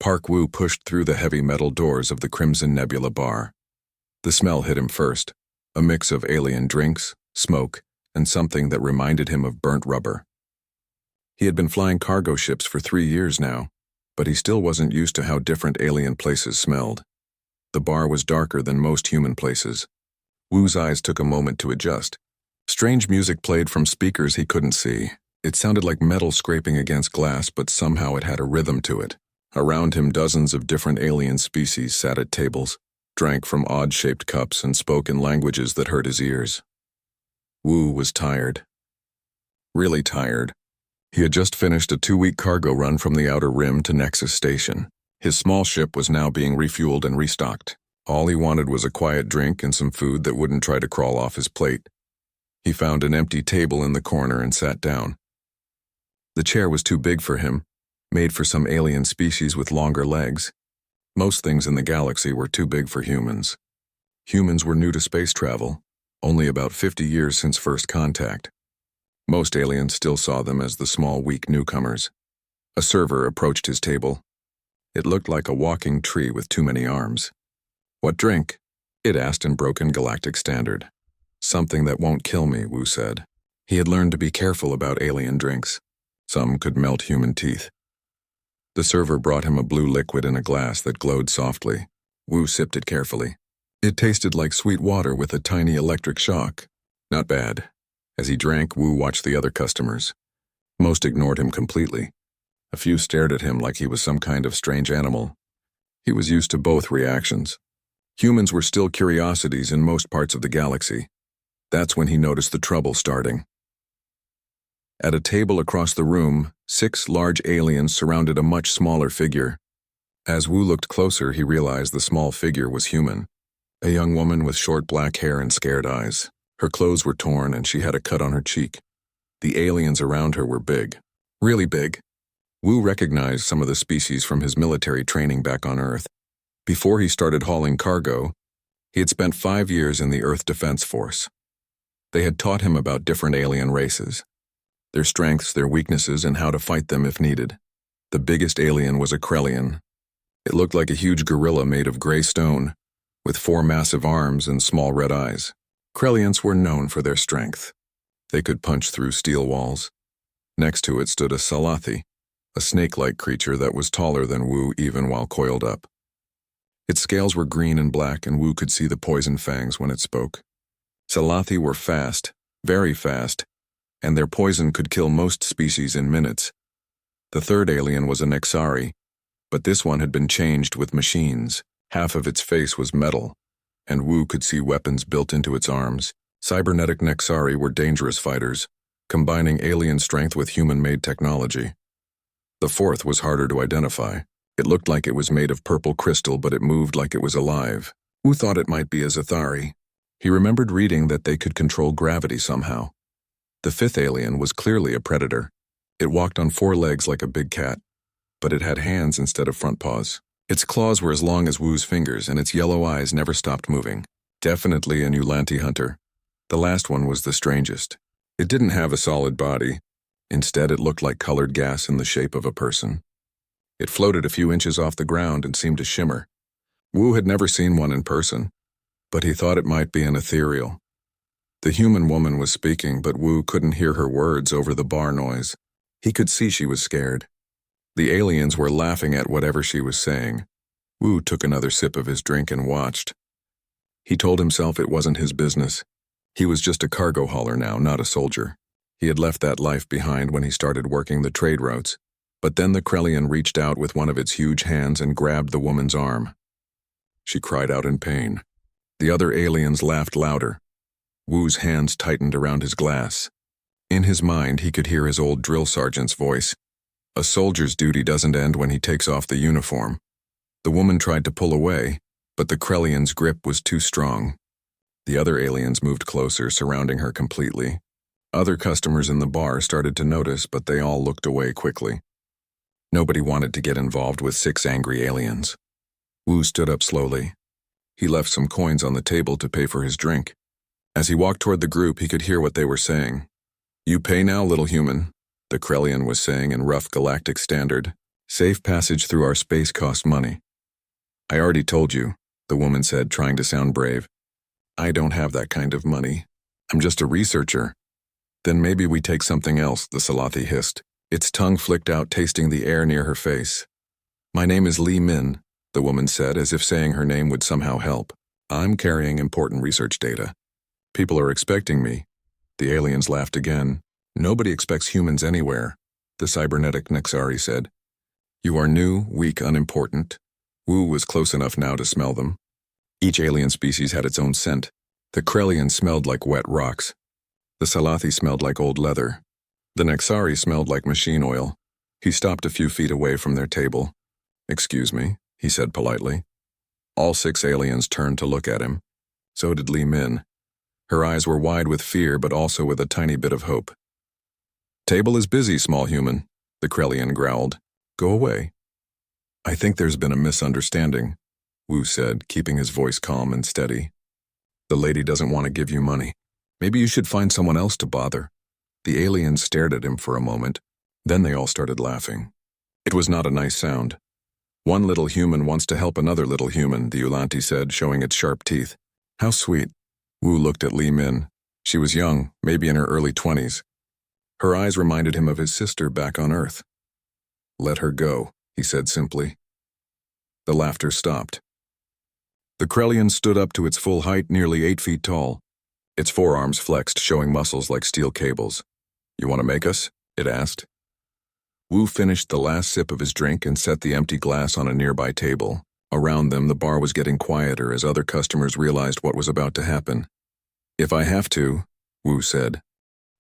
Park Woo pushed through the heavy metal doors of the Crimson Nebula bar. The smell hit him first, a mix of alien drinks, smoke, and something that reminded him of burnt rubber. He had been flying cargo ships for 3 years now, but he still wasn't used to how different alien places smelled. The bar was darker than most human places. Woo's eyes took a moment to adjust. Strange music played from speakers he couldn't see. It sounded like metal scraping against glass, but somehow it had a rhythm to it. Around him, dozens of different alien species sat at tables, drank from odd-shaped cups, and spoke in languages that hurt his ears. Woo was tired. Really tired. He had just finished a 2-week cargo run from the Outer Rim to Nexus Station. His small ship was now being refueled and restocked. All he wanted was a quiet drink and some food that wouldn't try to crawl off his plate. He found an empty table in the corner and sat down. The chair was too big for him, made for some alien species with longer legs. Most things in the galaxy were too big for humans. Humans were new to space travel, only about 50 years since first contact. Most aliens still saw them as the small, weak newcomers. A server approached his table. It looked like a walking tree with too many arms. "What drink?" it asked in broken galactic standard. "Something that won't kill me," Woo said. He had learned to be careful about alien drinks. Some could melt human teeth. The server brought him a blue liquid in a glass that glowed softly. Woo sipped it carefully. It tasted like sweet water with a tiny electric shock. Not bad. As he drank, Woo watched the other customers. Most ignored him completely. A few stared at him like he was some kind of strange animal. He was used to both reactions. Humans were still curiosities in most parts of the galaxy. That's when he noticed the trouble starting. At a table across the room, 6 large aliens surrounded a much smaller figure. As Woo looked closer, he realized the small figure was human. A young woman with short black hair and scared eyes. Her clothes were torn and she had a cut on her cheek. The aliens around her were big. Really big. Woo recognized some of the species from his military training back on Earth. Before he started hauling cargo, he had spent 5 years in the Earth Defense Force. They had taught him about different alien races, their strengths, their weaknesses, and how to fight them if needed. The biggest alien was a Krellian. It looked like a huge gorilla made of gray stone, with 4 massive arms and small red eyes. Krellians were known for their strength. They could punch through steel walls. Next to it stood a Salathi, a snake-like creature that was taller than Woo even while coiled up. Its scales were green and black, and Woo could see the poison fangs when it spoke. Salathi were fast, very fast, and their poison could kill most species in minutes. The third alien was a Nexari, but this one had been changed with machines. Half of its face was metal, and Woo could see weapons built into its arms. Cybernetic Nexari were dangerous fighters, combining alien strength with human-made technology. The fourth was harder to identify. It looked like it was made of purple crystal, but it moved like it was alive. Woo thought it might be a Zathari. He remembered reading that they could control gravity somehow. The fifth alien was clearly a predator. It walked on 4 legs like a big cat, but it had hands instead of front paws. Its claws were as long as Woo's fingers, and its yellow eyes never stopped moving. Definitely a Ulanti hunter. The last one was the strangest. It didn't have a solid body. Instead, it looked like colored gas in the shape of a person. It floated a few inches off the ground and seemed to shimmer. Woo had never seen one in person, but he thought it might be an ethereal. The human woman was speaking, but Woo couldn't hear her words over the bar noise. He could see she was scared. The aliens were laughing at whatever she was saying. Woo took another sip of his drink and watched. He told himself it wasn't his business. He was just a cargo hauler now, not a soldier. He had left that life behind when he started working the trade routes. But then the Krellian reached out with one of its huge hands and grabbed the woman's arm. She cried out in pain. The other aliens laughed louder. Woo's hands tightened around his glass. In his mind, he could hear his old drill sergeant's voice. A soldier's duty doesn't end when he takes off the uniform. The woman tried to pull away, but the Krellian's grip was too strong. The other aliens moved closer, surrounding her completely. Other customers in the bar started to notice, but they all looked away quickly. Nobody wanted to get involved with 6 angry aliens. Woo stood up slowly. He left some coins on the table to pay for his drink. As he walked toward the group, he could hear what they were saying. "You pay now, little human," the Krellian was saying in rough galactic standard. Safe passage through our space costs money. I already told you, the woman said, trying to sound brave. I don't have that kind of money. I'm just a researcher. Then maybe we take something else, the Salathi hissed, its tongue flicked out, tasting the air near her face. My name is Li Min, the woman said, as if saying her name would somehow help. I'm carrying important research data. People are expecting me. The aliens laughed again. Nobody expects humans anywhere, the cybernetic Nexari said. You are new, weak, unimportant. Wu was close enough now to smell them. Each alien species had its own scent. The Krellian smelled like wet rocks. The Salathi smelled like old leather. The Nexari smelled like machine oil. He stopped a few feet away from their table. Excuse me, he said politely. All 6 aliens turned to look at him. So did Li Min. Her eyes were wide with fear, but also with a tiny bit of hope. Table is busy, small human, the Krellian growled. Go away. I think there's been a misunderstanding, Wu said, keeping his voice calm and steady. The lady doesn't want to give you money. Maybe you should find someone else to bother. The aliens stared at him for a moment. Then they all started laughing. It was not a nice sound. One little human wants to help another little human, the Ulanti said, showing its sharp teeth. How sweet. Wu looked at Li Min. She was young, maybe in her early 20s. Her eyes reminded him of his sister back on Earth. Let her go, he said simply. The laughter stopped. The Krellian stood up to its full height, nearly 8 feet tall. Its forearms flexed, showing muscles like steel cables. You want to make us? It asked. Wu finished the last sip of his drink and set the empty glass on a nearby table. Around them, the bar was getting quieter as other customers realized what was about to happen. If I have to, Wu said.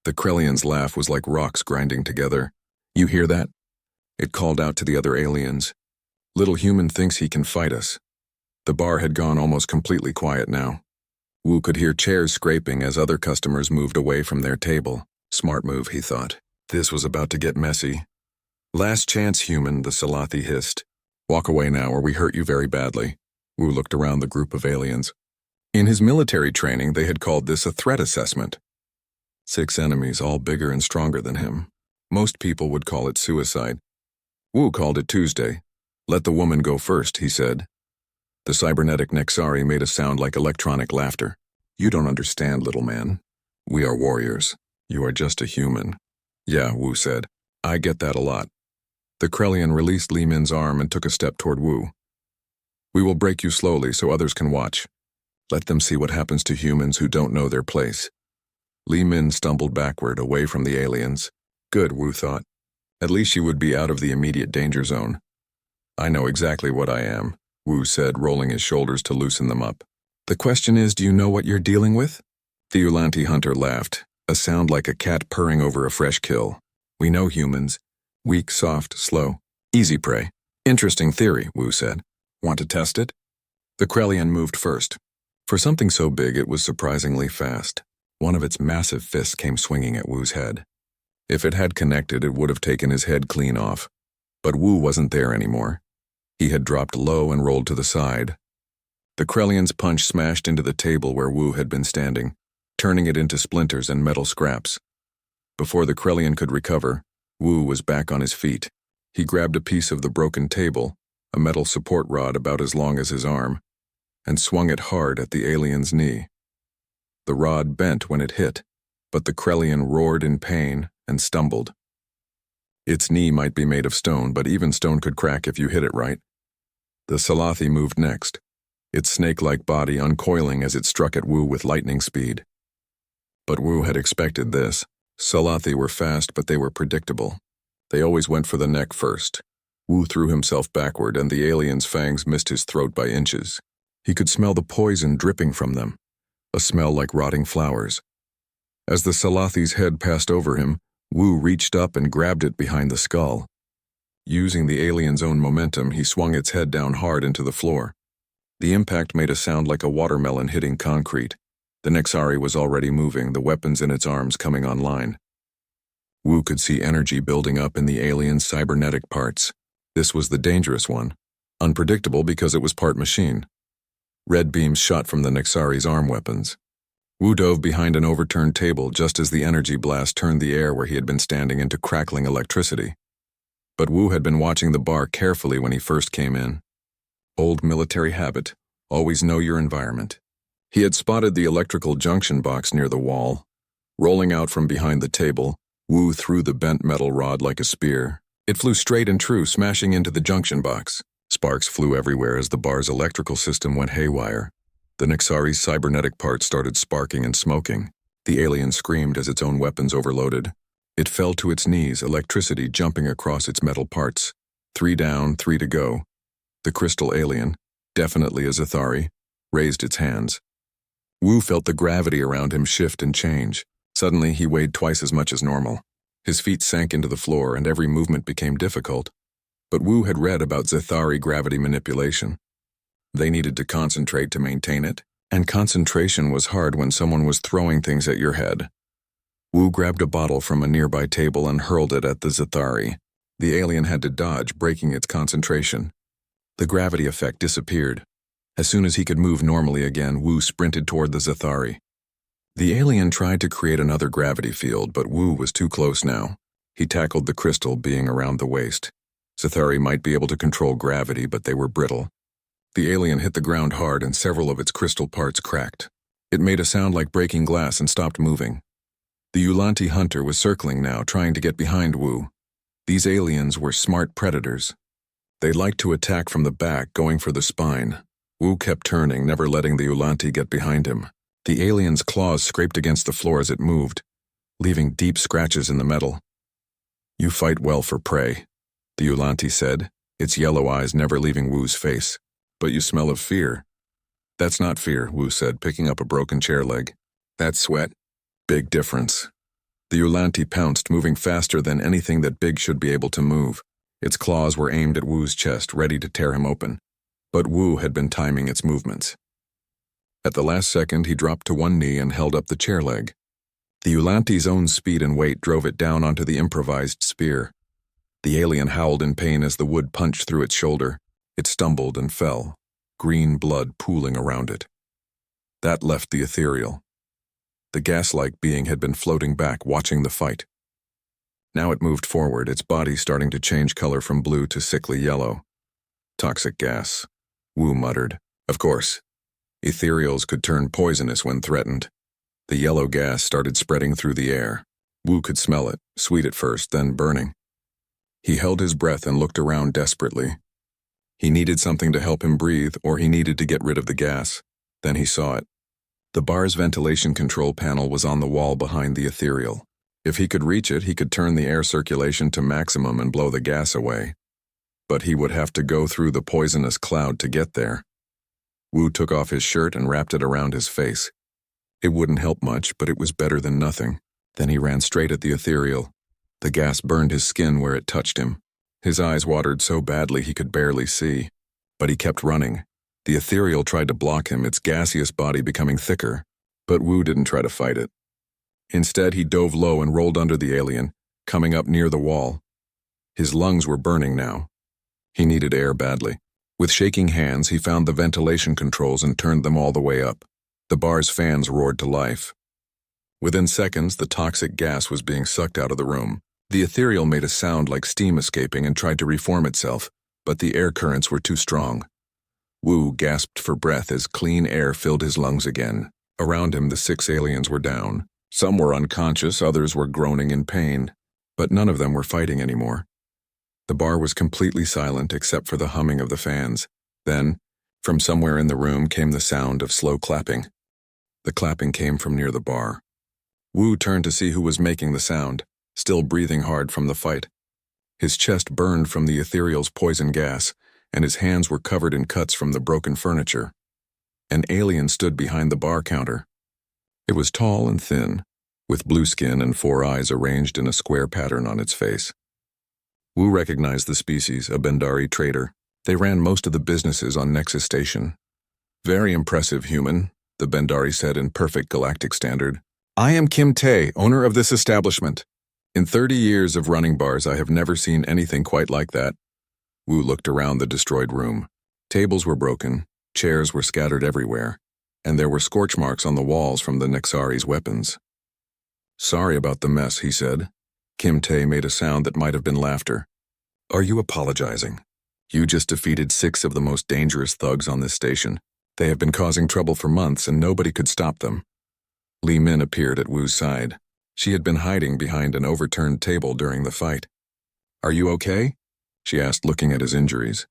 The Krellian's laugh was like rocks grinding together. You hear that? It called out to the other aliens. Little human thinks he can fight us. The bar had gone almost completely quiet now. Wu could hear chairs scraping as other customers moved away from their table. Smart move, he thought. This was about to get messy. Last chance, human, the Salathi hissed. Walk away now or we hurt you very badly. Wu looked around the group of aliens. In his military training, they had called this a threat assessment. 6 enemies, all bigger and stronger than him. Most people would call it suicide. Wu called it Tuesday. Let the woman go first, he said. The cybernetic Nexari made a sound like electronic laughter. You don't understand, little man. We are warriors. You are just a human. Yeah, Wu said. I get that a lot. The Krellian released Li Min's arm and took a step toward Wu. We will break you slowly so others can watch. Let them see what happens to humans who don't know their place. Li Min stumbled backward, away from the aliens. Good, Wu thought. At least she would be out of the immediate danger zone. I know exactly what I am, Wu said, rolling his shoulders to loosen them up. The question is, do you know what you're dealing with? The Ulanti hunter laughed, a sound like a cat purring over a fresh kill. We know humans. Weak, soft, slow. Easy prey. Interesting theory, Wu said. Want to test it? The Krellian moved first. For something so big, it was surprisingly fast. One of its massive fists came swinging at Wu's head. If it had connected, it would have taken his head clean off. But Wu wasn't there anymore. He had dropped low and rolled to the side. The Krellian's punch smashed into the table where Wu had been standing, turning it into splinters and metal scraps. Before the Krellian could recover, Wu was back on his feet. He grabbed a piece of the broken table, a metal support rod about as long as his arm, and swung it hard at the alien's knee. The rod bent when it hit, but the Krellian roared in pain and stumbled. Its knee might be made of stone, but even stone could crack if you hit it right. The Salathi moved next, its snake-like body uncoiling as it struck at Wu with lightning speed. But Wu had expected this. Salathi were fast, but they were predictable. They always went for the neck first. Wu threw himself backward, and the alien's fangs missed his throat by inches. He could smell the poison dripping from them, a smell like rotting flowers. As the Salathi's head passed over him, Wu reached up and grabbed it behind the skull. Using the alien's own momentum, he swung its head down hard into the floor. The impact made a sound like a watermelon hitting concrete. The Nexari was already moving, the weapons in its arms coming online. Wu could see energy building up in the alien's cybernetic parts. This was the dangerous one, unpredictable because it was part machine. Red beams shot from the Nexari's arm weapons. Wu dove behind an overturned table just as the energy blast turned the air where he had been standing into crackling electricity. But Wu had been watching the bar carefully when he first came in. Old military habit, always know your environment. He had spotted the electrical junction box near the wall. Rolling out from behind the table, Wu threw the bent metal rod like a spear. It flew straight and true, smashing into the junction box. Sparks flew everywhere as the bar's electrical system went haywire. The Nixari's cybernetic parts started sparking and smoking. The alien screamed as its own weapons overloaded. It fell to its knees, electricity jumping across its metal parts. 3 down, 3 to go. The crystal alien, definitely a Zathari, raised its hands. Wu felt the gravity around him shift and change. Suddenly, he weighed twice as much as normal. His feet sank into the floor and every movement became difficult. But Wu had read about Zathari gravity manipulation. They needed to concentrate to maintain it, and concentration was hard when someone was throwing things at your head. Wu grabbed a bottle from a nearby table and hurled it at the Zathari. The alien had to dodge, breaking its concentration. The gravity effect disappeared. As soon as he could move normally again, Wu sprinted toward the Zathari. The alien tried to create another gravity field, but Wu was too close now. He tackled the crystal being around the waist. Zathari might be able to control gravity, but they were brittle. The alien hit the ground hard and several of its crystal parts cracked. It made a sound like breaking glass and stopped moving. The Ulanti hunter was circling now, trying to get behind Wu. These aliens were smart predators. They liked to attack from the back, going for the spine. Wu kept turning, never letting the Ulanti get behind him. The alien's claws scraped against the floor as it moved, leaving deep scratches in the metal. "You fight well for prey," the Ulanti said, its yellow eyes never leaving Wu's face. "But you smell of fear." "That's not fear," Wu said, picking up a broken chair leg. "That's sweat." "Big difference." The Ulanti pounced, moving faster than anything that big should be able to move. Its claws were aimed at Wu's chest, ready to tear him open. But Wu had been timing its movements. At the last second, he dropped to one knee and held up the chair leg. The Ulanti's own speed and weight drove it down onto the improvised spear. The alien howled in pain as the wood punched through its shoulder. It stumbled and fell, green blood pooling around it. That left the ethereal. The gas-like being had been floating back, watching the fight. Now it moved forward, its body starting to change color from blue to sickly yellow. "Toxic gas," Wu muttered. "Of course. Ethereals could turn poisonous when threatened." The yellow gas started spreading through the air. Wu could smell it, sweet at first, then burning. He held his breath and looked around desperately. He needed something to help him breathe, or he needed to get rid of the gas. Then he saw it. The bar's ventilation control panel was on the wall behind the ethereal. If he could reach it, he could turn the air circulation to maximum and blow the gas away. But he would have to go through the poisonous cloud to get there. Wu took off his shirt and wrapped it around his face. It wouldn't help much, but it was better than nothing. Then he ran straight at the ethereal. The gas burned his skin where it touched him. His eyes watered so badly he could barely see. But he kept running. The ethereal tried to block him, its gaseous body becoming thicker. But Wu didn't try to fight it. Instead, he dove low and rolled under the alien, coming up near the wall. His lungs were burning now. He needed air badly. With shaking hands, he found the ventilation controls and turned them all the way up. The bar's fans roared to life. Within seconds, the toxic gas was being sucked out of the room. The ethereal made a sound like steam escaping and tried to reform itself, but the air currents were too strong. Wu gasped for breath as clean air filled his lungs again. Around him, the 6 aliens were down. Some were unconscious, others were groaning in pain, but none of them were fighting anymore. The bar was completely silent except for the humming of the fans. Then, from somewhere in the room came the sound of slow clapping. The clapping came from near the bar. Wu turned to see who was making the sound, still breathing hard from the fight. His chest burned from the ethereal's poison gas, and his hands were covered in cuts from the broken furniture. An alien stood behind the bar counter. It was tall and thin, with blue skin and 4 eyes arranged in a square pattern on its face. Wu recognized the species, a Bendari trader. They ran most of the businesses on Nexus Station. "Very impressive human," the Bendari said in perfect galactic standard. "I am Kim Tae, owner of this establishment. In 30 years of running bars, I have never seen anything quite like that." Wu looked around the destroyed room. Tables were broken, chairs were scattered everywhere, and there were scorch marks on the walls from the Nexari's weapons. "Sorry about the mess," he said. Kim Tae made a sound that might have been laughter. Are you apologizing? You just defeated 6 of the most dangerous thugs on this station. They have been causing trouble for months and nobody could stop them. Li Min appeared at Wu's side. She had been hiding behind an overturned table during the fight. Are you okay? She asked, looking at his injuries.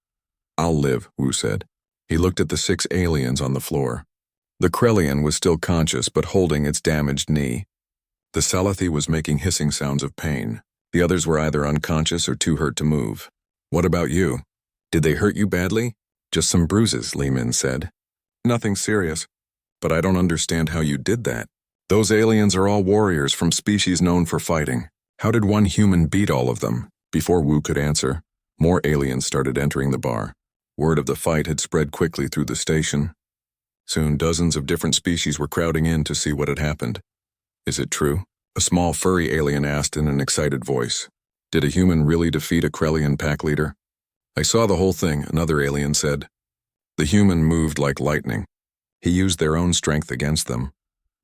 I'll live, Wu said. He looked at the 6 aliens on the floor. The Krellian was still conscious but holding its damaged knee. The Salathi was making hissing sounds of pain. The others were either unconscious or too hurt to move. What about you? Did they hurt you badly? Just some bruises, Li Min said. Nothing serious. But I don't understand how you did that. Those aliens are all warriors from species known for fighting. How did one human beat all of them? Before Wu could answer, more aliens started entering the bar. Word of the fight had spread quickly through the station. Soon dozens of different species were crowding in to see what had happened. Is it true? A small furry alien asked in an excited voice. Did a human really defeat a Krellian pack leader? I saw the whole thing, another alien said. The human moved like lightning. He used their own strength against them.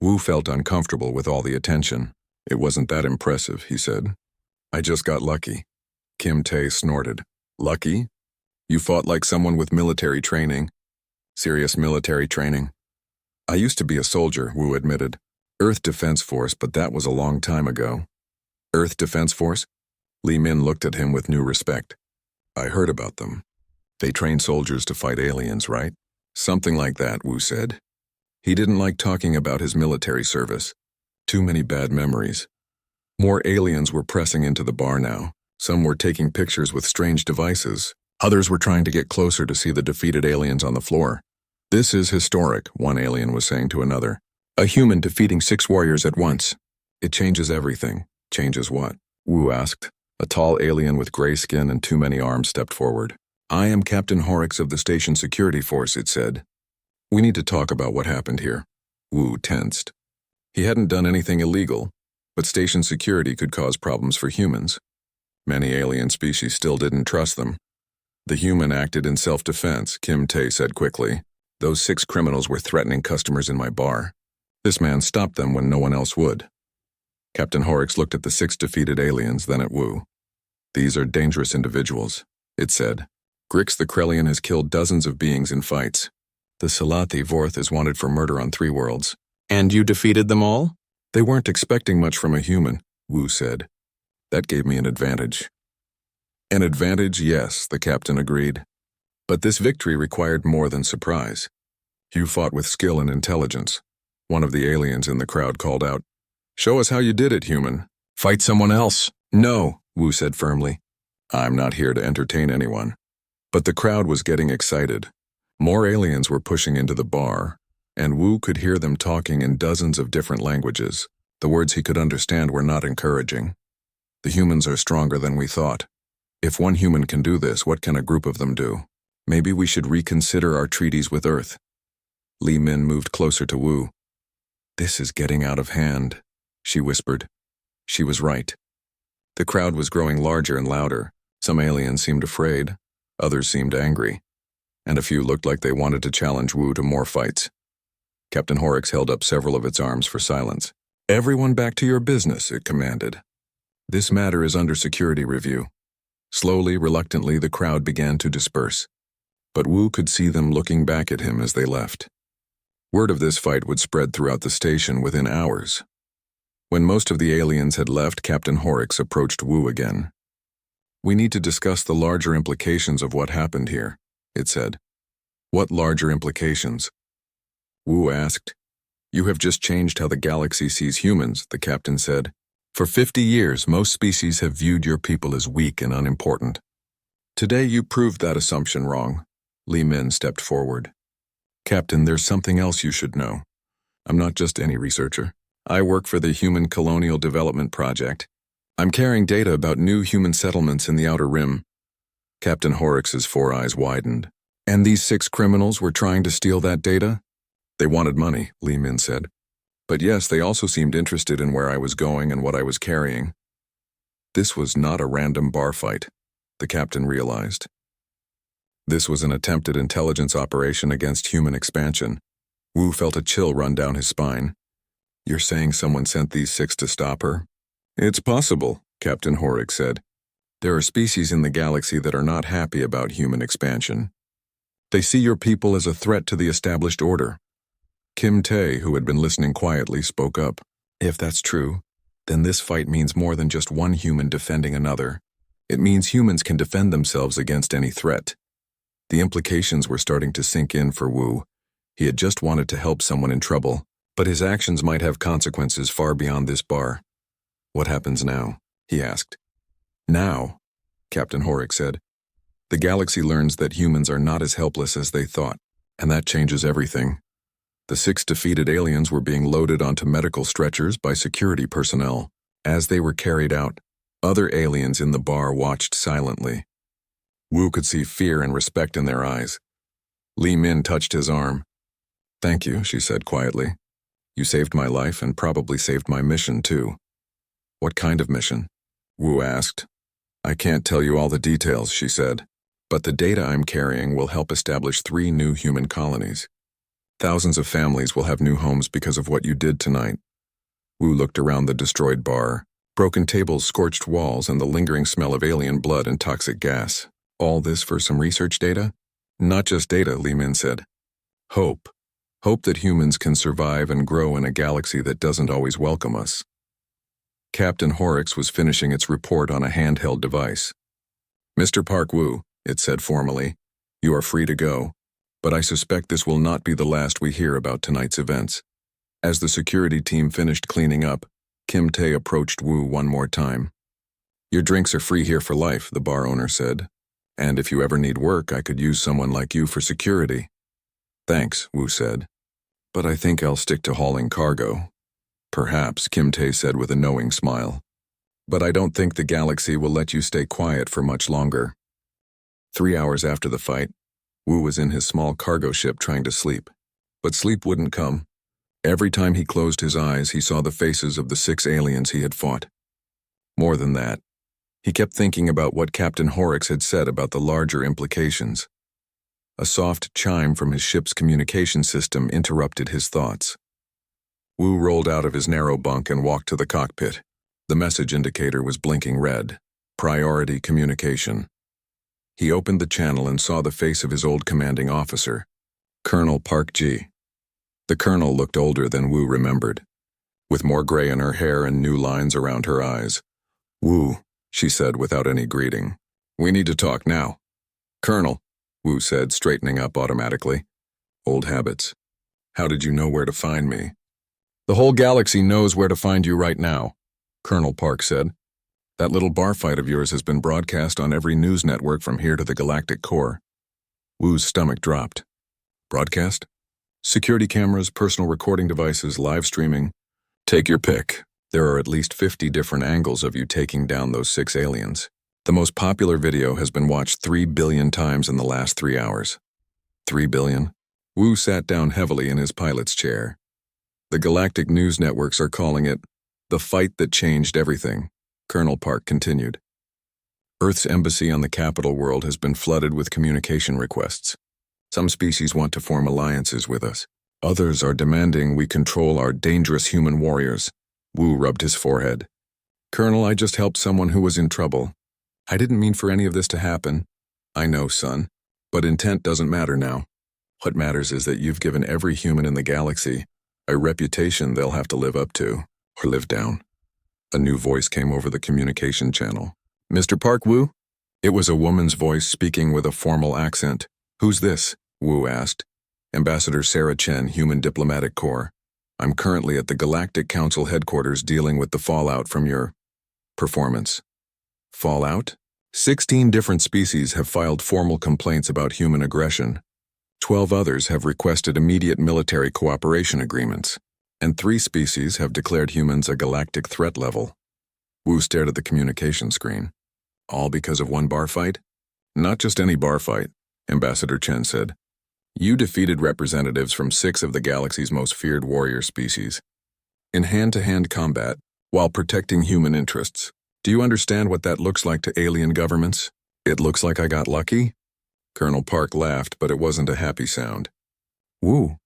Wu felt uncomfortable with all the attention. It wasn't that impressive, he said. I just got lucky. Kim Tae snorted. Lucky? You fought like someone with military training. Serious military training. I used to be a soldier, Wu admitted. Earth Defense Force, but that was a long time ago. Earth Defense Force? Li Min looked at him with new respect. I heard about them. They train soldiers to fight aliens, right? Something like that, Wu said. He didn't like talking about his military service. Too many bad memories. More aliens were pressing into the bar now. Some were taking pictures with strange devices. Others were trying to get closer to see the defeated aliens on the floor. This is historic, one alien was saying to another. A human defeating 6 warriors at once. It changes everything. Changes what? Wu asked. A tall alien with gray skin and too many arms stepped forward. I am Captain Horrocks of the station security force, it said. We need to talk about what happened here. Wu tensed. He hadn't done anything illegal, but station security could cause problems for humans. Many alien species still didn't trust them. The human acted in self-defense, Kim Tae said quickly. Those 6 criminals were threatening customers in my bar. This man stopped them when no one else would. Captain Horrocks looked at the 6 defeated aliens, then at Wu. These are dangerous individuals, it said. Grix the Krellian has killed dozens of beings in fights. The Salathi Vorth is wanted for murder on 3 worlds. And you defeated them all? They weren't expecting much from a human, Wu said. That gave me an advantage. An advantage, yes, the captain agreed. But this victory required more than surprise. You fought with skill and intelligence. One of the aliens in the crowd called out, Show us how you did it, human. Fight someone else. No, Wu said firmly. I'm not here to entertain anyone. But the crowd was getting excited. More aliens were pushing into the bar, and Wu could hear them talking in dozens of different languages. The words he could understand were not encouraging. The humans are stronger than we thought. If one human can do this, what can a group of them do? Maybe we should reconsider our treaties with Earth. Li Min moved closer to Wu. This is getting out of hand, she whispered. She was right. The crowd was growing larger and louder. Some aliens seemed afraid, others seemed angry, and a few looked like they wanted to challenge Wu to more fights. Captain Horrocks held up several of its arms for silence. Everyone back to your business, it commanded. This matter is under security review. Slowly, reluctantly, the crowd began to disperse. But Wu could see them looking back at him as they left. Word of this fight would spread throughout the station within hours. When most of the aliens had left, Captain Horrocks approached Wu again. We need to discuss the larger implications of what happened here, it said. What larger implications? Wu asked. You have just changed how the galaxy sees humans, the captain said. For 50 years, most species have viewed your people as weak and unimportant. Today you proved that assumption wrong. Li Min stepped forward. Captain, there's something else you should know. I'm not just any researcher. I work for the Human Colonial Development Project. I'm carrying data about new human settlements in the Outer Rim. Captain Horrocks's 4 eyes widened. And these 6 criminals were trying to steal that data? They wanted money, Li Min said. But yes, they also seemed interested in where I was going and what I was carrying. This was not a random bar fight, the captain realized. This was an attempted intelligence operation against human expansion. Wu felt a chill run down his spine. You're saying someone sent these 6 to stop her? It's possible, Captain Horrocks said. There are species in the galaxy that are not happy about human expansion. They see your people as a threat to the established order. Kim Tae, who had been listening quietly, spoke up. If that's true, then this fight means more than just one human defending another. It means humans can defend themselves against any threat. The implications were starting to sink in for Wu. He had just wanted to help someone in trouble, but his actions might have consequences far beyond this bar. What happens now? He asked. Now, Captain Horrocks said. The galaxy learns that humans are not as helpless as they thought, and that changes everything. The 6 defeated aliens were being loaded onto medical stretchers by security personnel. As they were carried out, other aliens in the bar watched silently. Wu could see fear and respect in their eyes. Li Min touched his arm. Thank you, she said quietly. You saved my life and probably saved my mission too. What kind of mission? Wu asked. I can't tell you all the details, she said, but the data I'm carrying will help establish 3 new human colonies. Thousands of families will have new homes because of what you did tonight. Wu looked around the destroyed bar, broken tables, scorched walls, and the lingering smell of alien blood and toxic gas. All this for some research data? Not just data, Li Min said. Hope. Hope that humans can survive and grow in a galaxy that doesn't always welcome us. Captain Horrocks was finishing its report on a handheld device. Mr. Park Wu, it said formally, you are free to go, but I suspect this will not be the last we hear about tonight's events. As the security team finished cleaning up, Kim Tae approached Wu one more time. Your drinks are free here for life, the bar owner said. And if you ever need work, I could use someone like you for security. Thanks, Wu said. But I think I'll stick to hauling cargo. Perhaps, Kim Tae said with a knowing smile. But I don't think the galaxy will let you stay quiet for much longer. 3 hours after the fight, Wu was in his small cargo ship trying to sleep. But sleep wouldn't come. Every time he closed his eyes, he saw the faces of the 6 aliens he had fought. More than that, he kept thinking about what Captain Horrocks had said about the larger implications. A soft chime from his ship's communication system interrupted his thoughts. Wu rolled out of his narrow bunk and walked to the cockpit. The message indicator was blinking red. Priority communication. He opened the channel and saw the face of his old commanding officer, Colonel Park Ji. The colonel looked older than Wu remembered, with more gray in her hair and new lines around her eyes. Wu, she said without any greeting. We need to talk now. Colonel, Wu said, straightening up automatically. Old habits. How did you know where to find me? The whole galaxy knows where to find you right now, Colonel Park said. That little bar fight of yours has been broadcast on every news network from here to the galactic core. Wu's stomach dropped. Broadcast? Security cameras, personal recording devices, live streaming. Take your pick. There are at least 50 different angles of you taking down those 6 aliens. The most popular video has been watched 3 billion times in the last 3 hours. 3 billion? Wu sat down heavily in his pilot's chair. The galactic news networks are calling it the fight that changed everything, Colonel Park continued. Earth's embassy on the capital world has been flooded with communication requests. Some species want to form alliances with us. Others are demanding we control our dangerous human warriors. Wu rubbed his forehead. Colonel, I just helped someone who was in trouble. I didn't mean for any of this to happen. I know, son, but intent doesn't matter now. What matters is that you've given every human in the galaxy a reputation they'll have to live up to, or live down. A new voice came over the communication channel. Mr. Park Wu? It was a woman's voice speaking with a formal accent. Who's this? Wu asked. Ambassador Sarah Chen, Human Diplomatic Corps. I'm currently at the Galactic Council headquarters dealing with the fallout from your performance. Fallout? 16 different species have filed formal complaints about human aggression. 12 others have requested immediate military cooperation agreements, and 3 species have declared humans a galactic threat level. Wu stared at the communication screen. All because of one bar fight? Not just any bar fight, Ambassador Chen said. You defeated representatives from 6 of the galaxy's most feared warrior species. In hand-to-hand combat, while protecting human interests. Do you understand what that looks like to alien governments? It looks like I got lucky? Colonel Park laughed, but it wasn't a happy sound. Wu,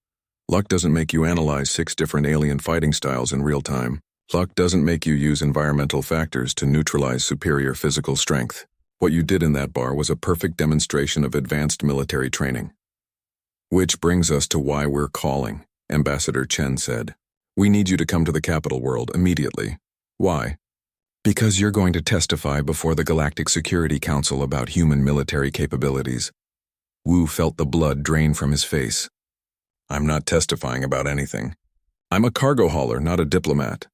luck doesn't make you analyze 6 different alien fighting styles in real time. Luck doesn't make you use environmental factors to neutralize superior physical strength. What you did in that bar was a perfect demonstration of advanced military training. Which brings us to why we're calling, Ambassador Chen said. We need you to come to the capital world immediately. Why? Because you're going to testify before the Galactic Security Council about human military capabilities. Wu felt the blood drain from his face. I'm not testifying about anything. I'm a cargo hauler, not a diplomat.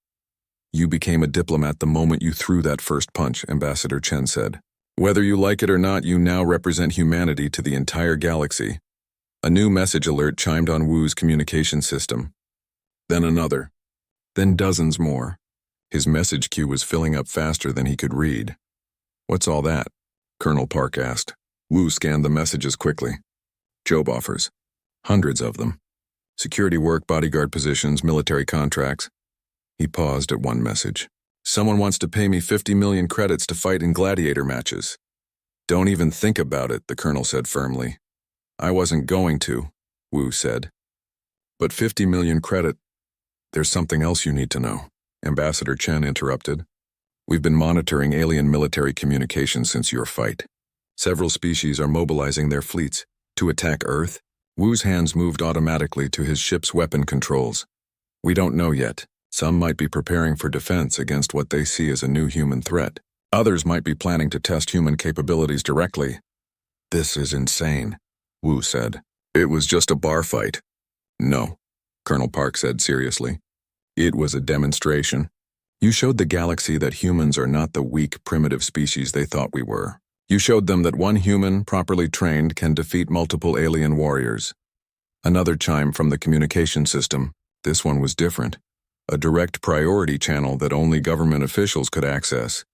You became a diplomat the moment you threw that first punch, Ambassador Chen said. Whether you like it or not, you now represent humanity to the entire galaxy. A new message alert chimed on Wu's communication system. Then another. Then dozens more. His message queue was filling up faster than he could read. What's all that? Colonel Park asked. Wu scanned the messages quickly. Job offers. Hundreds of them. Security work, bodyguard positions, military contracts. He paused at one message. Someone wants to pay me 50 million credits to fight in gladiator matches. Don't even think about it, the colonel said firmly. I wasn't going to, Wu said. But 50 million credit. There's something else you need to know, Ambassador Chen interrupted. We've been monitoring alien military communications since your fight. Several species are mobilizing their fleets to attack Earth. Wu's hands moved automatically to his ship's weapon controls. We don't know yet. Some might be preparing for defense against what they see as a new human threat. Others might be planning to test human capabilities directly. This is insane, Wu said. It was just a bar fight. No, Colonel Park said seriously. It was a demonstration. You showed the galaxy that humans are not the weak, primitive species they thought we were. You showed them that one human, properly trained, can defeat multiple alien warriors. Another chime from the communication system. This one was different. A direct priority channel that only government officials could access.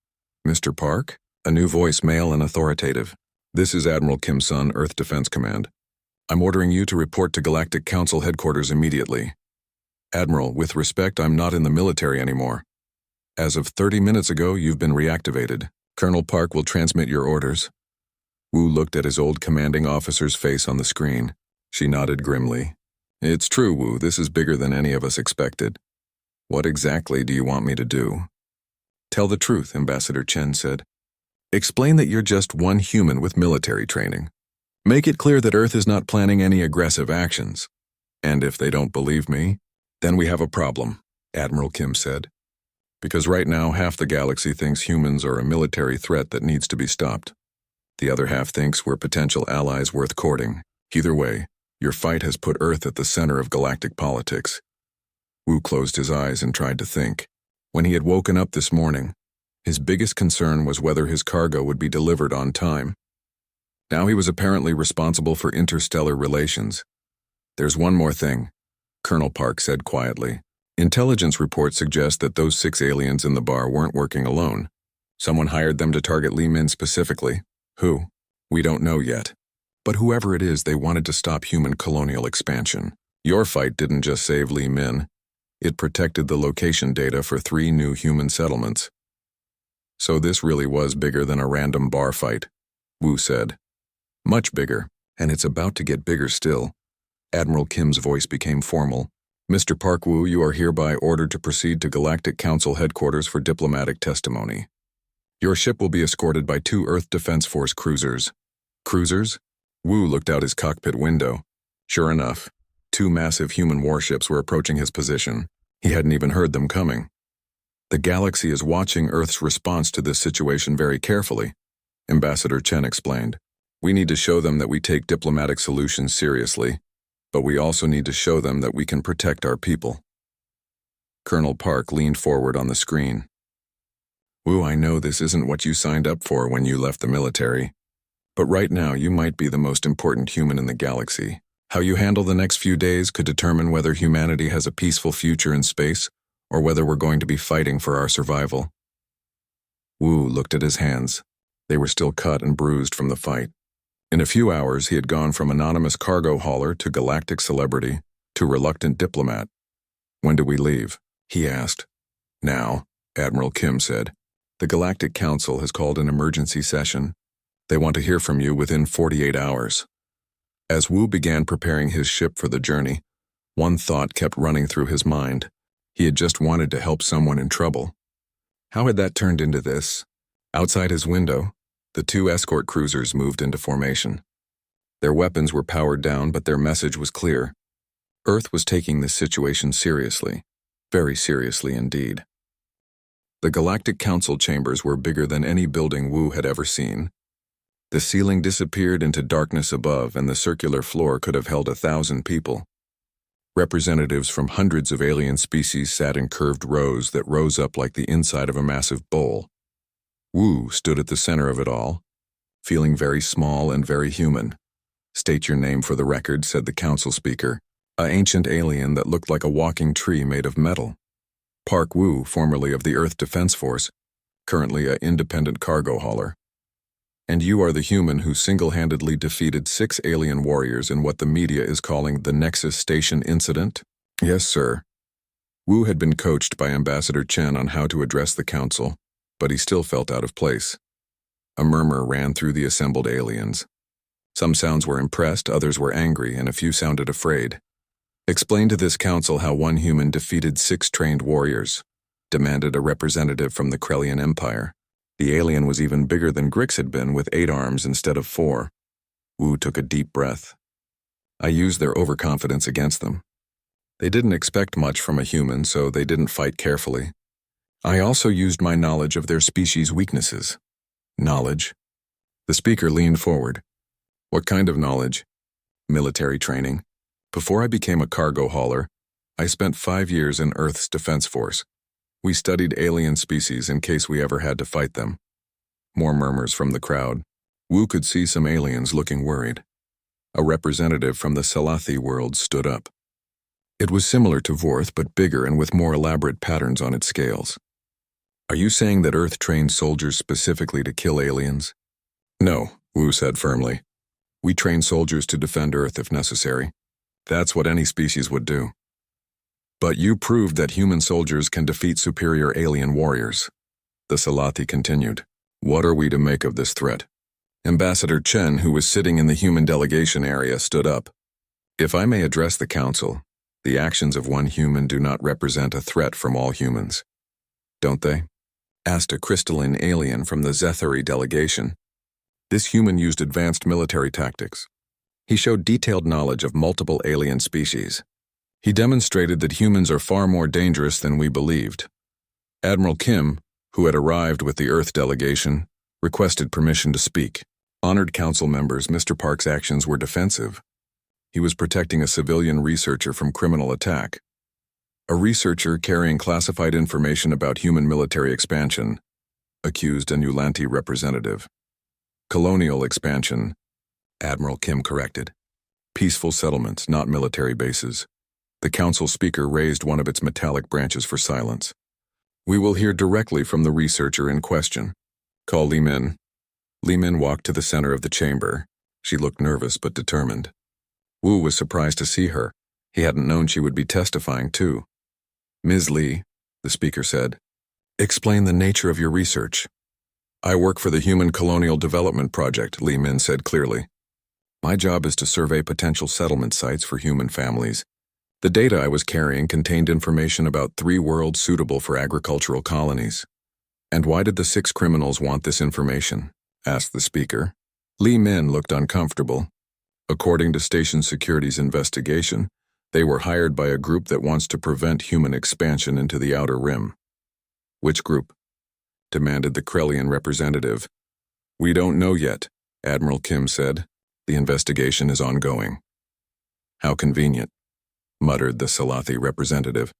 Mr. Park? A new voice, male and authoritative. This is Admiral Kim Sun, Earth Defense Command. I'm ordering you to report to Galactic Council headquarters immediately. Admiral, with respect, I'm not in the military anymore. As of 30 minutes ago, you've been reactivated. Colonel Park will transmit your orders. Wu looked at his old commanding officer's face on the screen. She nodded grimly. It's true, Wu, this is bigger than any of us expected. What exactly do you want me to do? Tell the truth, Ambassador Chen said. Explain that you're just one human with military training. Make it clear that Earth is not planning any aggressive actions. And if they don't believe me, then we have a problem, Admiral Kim said. Because right now, half the galaxy thinks humans are a military threat that needs to be stopped. The other half thinks we're potential allies worth courting. Either way, your fight has put Earth at the center of galactic politics. Wu closed his eyes and tried to think. When he had woken up this morning, his biggest concern was whether his cargo would be delivered on time. Now he was apparently responsible for interstellar relations. There's one more thing, Colonel Park said quietly. Intelligence reports suggest that those 6 aliens in the bar weren't working alone. Someone hired them to target Li Min specifically. Who? We don't know yet. But whoever it is, they wanted to stop human colonial expansion. Your fight didn't just save Li Min. It protected the location data for 3 new human settlements. So this really was bigger than a random bar fight, Wu said. Much bigger, and it's about to get bigger still. Admiral Kim's voice became formal. Mr. Park Wu, you are hereby ordered to proceed to Galactic Council headquarters for diplomatic testimony. Your ship will be escorted by 2 Earth Defense Force cruisers. Cruisers? Wu looked out his cockpit window. Sure enough, 2 massive human warships were approaching his position. He hadn't even heard them coming. The galaxy is watching Earth's response to this situation very carefully, Ambassador Chen explained. We need to show them that we take diplomatic solutions seriously, but we also need to show them that we can protect our people. Colonel Park leaned forward on the screen. Wu, I know this isn't what you signed up for when you left the military, but right now you might be the most important human in the galaxy. How you handle the next few days could determine whether humanity has a peaceful future in space or whether we're going to be fighting for our survival. Wu looked at his hands. They were still cut and bruised from the fight. In a few hours, he had gone from anonymous cargo hauler to galactic celebrity to reluctant diplomat. When do we leave? He asked. Now, Admiral Kim said. The Galactic Council has called an emergency session. They want to hear from you within 48 hours. As Wu began preparing his ship for the journey, one thought kept running through his mind. He had just wanted to help someone in trouble. How had that turned into this? Outside his window, the two escort cruisers moved into formation. Their weapons were powered down, but their message was clear. Earth was taking this situation seriously, very seriously indeed. The Galactic Council chambers were bigger than any building Wu had ever seen. The ceiling disappeared into darkness above, and the circular floor could have held 1,000 people. Representatives from hundreds of alien species sat in curved rows that rose up like the inside of a massive bowl. Wu stood at the center of it all, feeling very small and very human. "State your name for the record," said the council speaker, an ancient alien that looked like a walking tree made of metal. Park Wu, formerly of the Earth Defense Force, currently an independent cargo hauler. "And you are the human who single-handedly defeated 6 alien warriors in what the media is calling the Nexus Station incident?" "Yes, sir." Wu had been coached by Ambassador Chen on how to address the council, but he still felt out of place. A murmur ran through the assembled aliens. Some sounds were impressed, others were angry, and a few sounded afraid. "Explain to this council how one human defeated 6 trained warriors," demanded a representative from the Krellian Empire. The alien was even bigger than Grix had been, with 8 arms instead of 4. Wu took a deep breath. "I used their overconfidence against them. They didn't expect much from a human, so they didn't fight carefully. I also used my knowledge of their species' weaknesses." "Knowledge?" The speaker leaned forward. "What kind of knowledge?" "Military training. Before I became a cargo hauler, I spent 5 years in Earth's Defense Force. We studied alien species in case we ever had to fight them." More murmurs from the crowd. Wu could see some aliens looking worried. A representative from the Salathi world stood up. It was similar to Vorth, but bigger and with more elaborate patterns on its scales. "Are you saying that Earth trained soldiers specifically to kill aliens?" "No," Wu said firmly. "We train soldiers to defend Earth if necessary. That's what any species would do." "But you proved that human soldiers can defeat superior alien warriors," the Salathi continued. "What are we to make of this threat?" Ambassador Chen, who was sitting in the human delegation area, stood up. "If I may address the council, the actions of one human do not represent a threat from all humans. Don't they?" asked a crystalline alien from the Zethari delegation. This human used advanced military tactics. He showed detailed knowledge of multiple alien species. He demonstrated that humans are far more dangerous than we believed. Admiral Kim, who had arrived with the Earth delegation, requested permission to speak. Honored council members, Mr. Park's actions were defensive. He was protecting a civilian researcher from criminal attack. A researcher carrying classified information about human military expansion, accused a Nulanti representative. Colonial expansion, Admiral Kim corrected. Peaceful settlements, not military bases. The council speaker raised one of its metallic branches for silence. "We will hear directly from the researcher in question. Call Li Min." Li Min walked to the center of the chamber. She looked nervous but determined. Wu was surprised to see her. He hadn't known she would be testifying too. "Ms. Li," the speaker said, "explain the nature of your research." "I work for the Human Colonial Development Project," Li Min said clearly. "My job is to survey potential settlement sites for human families. The data I was carrying contained information about 3 worlds suitable for agricultural colonies." "And why did the 6 criminals want this information?" asked the speaker. Li Min looked uncomfortable. "According to Station Security's investigation, they were hired by a group that wants to prevent human expansion into the Outer Rim." "Which group?" demanded the Krellian representative. "We don't know yet," Admiral Kim said. "The investigation is ongoing." "How convenient," muttered the Salathi representative.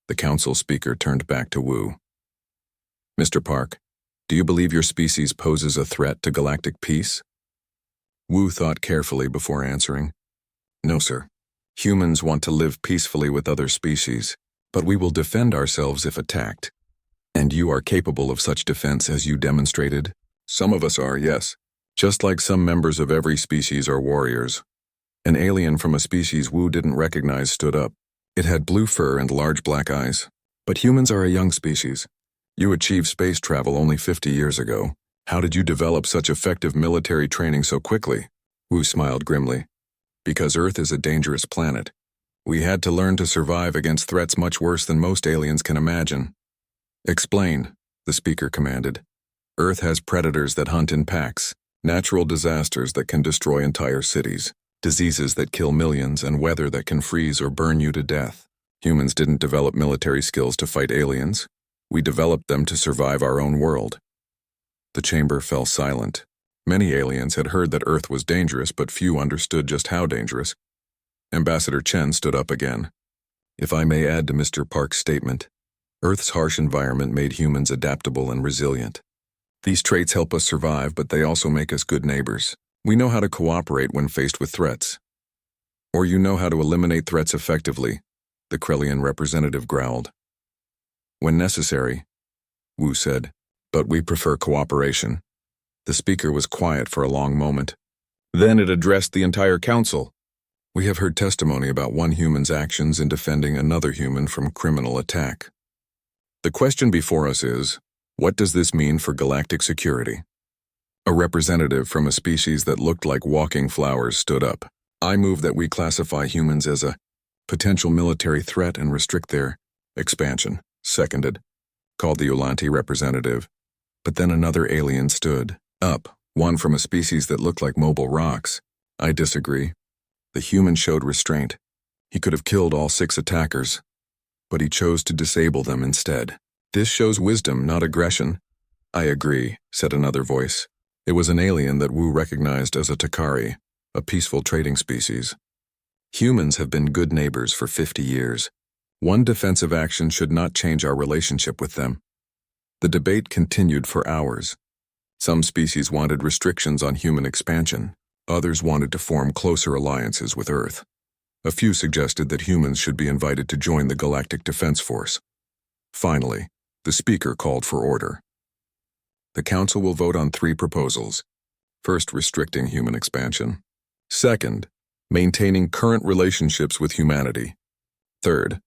The council speaker turned back to Wu. "Mr. Park, do you believe your species poses a threat to galactic peace?" Wu thought carefully before answering. "No, sir. Humans want to live peacefully with other species, but we will defend ourselves if attacked. And you are capable of such defense as you demonstrated?" "Some of us are, yes. Just like some members of every species are warriors." An alien from a species Wu didn't recognize stood up. It had blue fur and large black eyes. "But humans are a young species. You achieved space travel only 50 years ago. How did you develop such effective military training so quickly?" Wu smiled grimly. "Because Earth is a dangerous planet. We had to learn to survive against threats much worse than most aliens can imagine. Explain, the speaker commanded. Earth has predators that hunt in packs, natural disasters that can destroy entire cities, diseases that kill millions, and weather that can freeze or burn you to death. Humans didn't develop military skills to fight aliens. We developed them to survive our own world. The chamber fell silent. Many aliens had heard that Earth was dangerous, but few understood just how dangerous. Ambassador Chen stood up again. If I may add to Mr. Park's statement, Earth's harsh environment made humans adaptable and resilient. These traits help us survive, but they also make us good neighbors. We know how to cooperate when faced with threats. Or you know how to eliminate threats effectively, the Krellian representative growled. When necessary, Wu said, but we prefer cooperation. The speaker was quiet for a long moment. Then it addressed the entire council. We have heard testimony about one human's actions in defending another human from criminal attack. The question before us is, what does this mean for galactic security? A representative from a species that looked like walking flowers stood up. I move that we classify humans as a potential military threat and restrict their expansion. Seconded, called the Ulanti representative. But then another alien stood up, one from a species that looked like mobile rocks. I disagree. The human showed restraint. He could have killed all 6 attackers, but he chose to disable them instead. This shows wisdom, not aggression. I agree, said another voice. It was an alien that Wu recognized as a Takari, a peaceful trading species. Humans have been good neighbors for 50 years. One defensive action should not change our relationship with them. The debate continued for hours. Some species wanted restrictions on human expansion. Others wanted to form closer alliances with Earth. A few suggested that humans should be invited to join the Galactic Defense Force. Finally, the speaker called for order. The council will vote on 3 proposals. First, restricting human expansion. Second, maintaining current relationships with humanity. Third,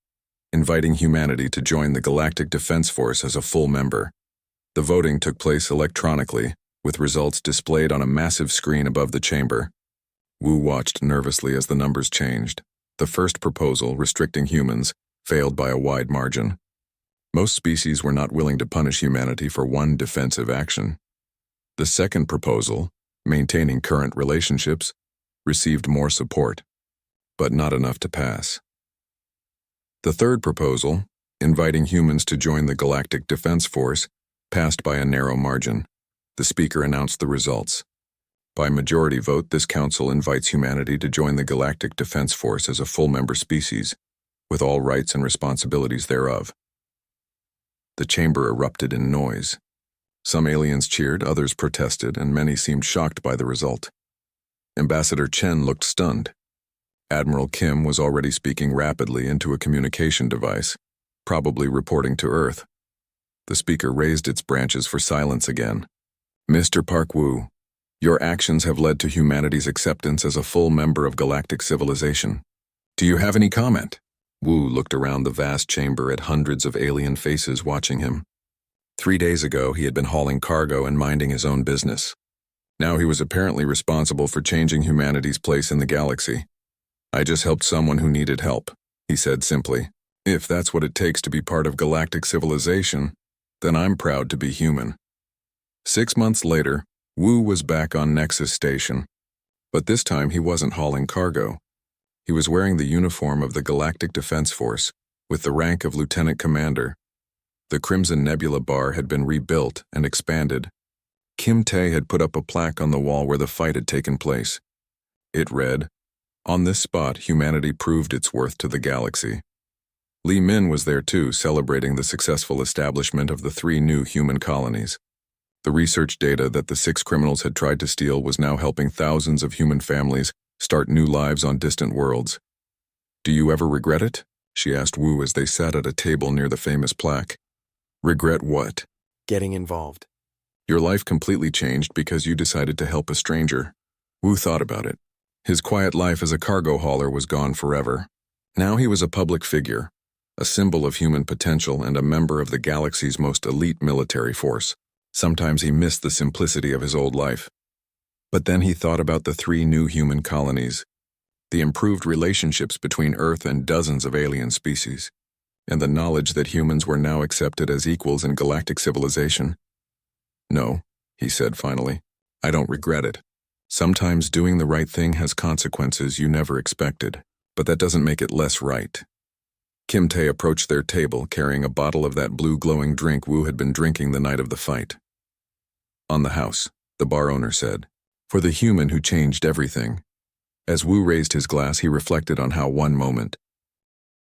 inviting humanity to join the Galactic Defense Force as a full member. The voting took place electronically, with results displayed on a massive screen above the chamber. Wu watched nervously as the numbers changed. The first proposal, restricting humans, failed by a wide margin. Most species were not willing to punish humanity for one defensive action. The second proposal, maintaining current relationships, received more support, but not enough to pass. The third proposal, inviting humans to join the Galactic Defense Force, passed by a narrow margin. The speaker announced the results. By majority vote, this council invites humanity to join the Galactic Defense Force as a full member species, with all rights and responsibilities thereof. The chamber erupted in noise. Some aliens cheered, others protested, and many seemed shocked by the result. Ambassador Chen looked stunned. Admiral Kim was already speaking rapidly into a communication device, probably reporting to Earth. The speaker raised its branches for silence again. Mr. Park Wu, your actions have led to humanity's acceptance as a full member of galactic civilization. Do you have any comment? Wu looked around the vast chamber at hundreds of alien faces watching him. 3 days ago, he had been hauling cargo and minding his own business. Now he was apparently responsible for changing humanity's place in the galaxy. I just helped someone who needed help, he said simply. If that's what it takes to be part of galactic civilization, then I'm proud to be human. 6 months later, Wu was back on Nexus Station. But this time he wasn't hauling cargo. He was wearing the uniform of the Galactic Defense Force, with the rank of Lieutenant Commander. The Crimson Nebula bar had been rebuilt and expanded. Kim Tae had put up a plaque on the wall where the fight had taken place. It read, "On this spot, humanity proved its worth to the galaxy." Li Min was there too, celebrating the successful establishment of the 3 new human colonies. The research data that the 6 criminals had tried to steal was now helping thousands of human families start new lives on distant worlds. Do you ever regret it? She asked Wu as they sat at a table near the famous plaque. Regret what? Getting involved. Your life completely changed because you decided to help a stranger. Wu thought about it. His quiet life as a cargo hauler was gone forever. Now he was a public figure, a symbol of human potential and a member of the galaxy's most elite military force. Sometimes he missed the simplicity of his old life. But then he thought about the 3 new human colonies. the improved relationships between Earth and dozens of alien species, and the knowledge that humans were now accepted as equals in galactic civilization. "No," he said finally, "I don't regret it. Sometimes doing the right thing has consequences you never expected, but that doesn't make it less right." Kim Tae approached their table carrying a bottle of that blue glowing drink Wu had been drinking the night of the fight. "On the house," the bar owner said, "for the human who changed everything." As Wu raised his glass, he reflected on how one moment,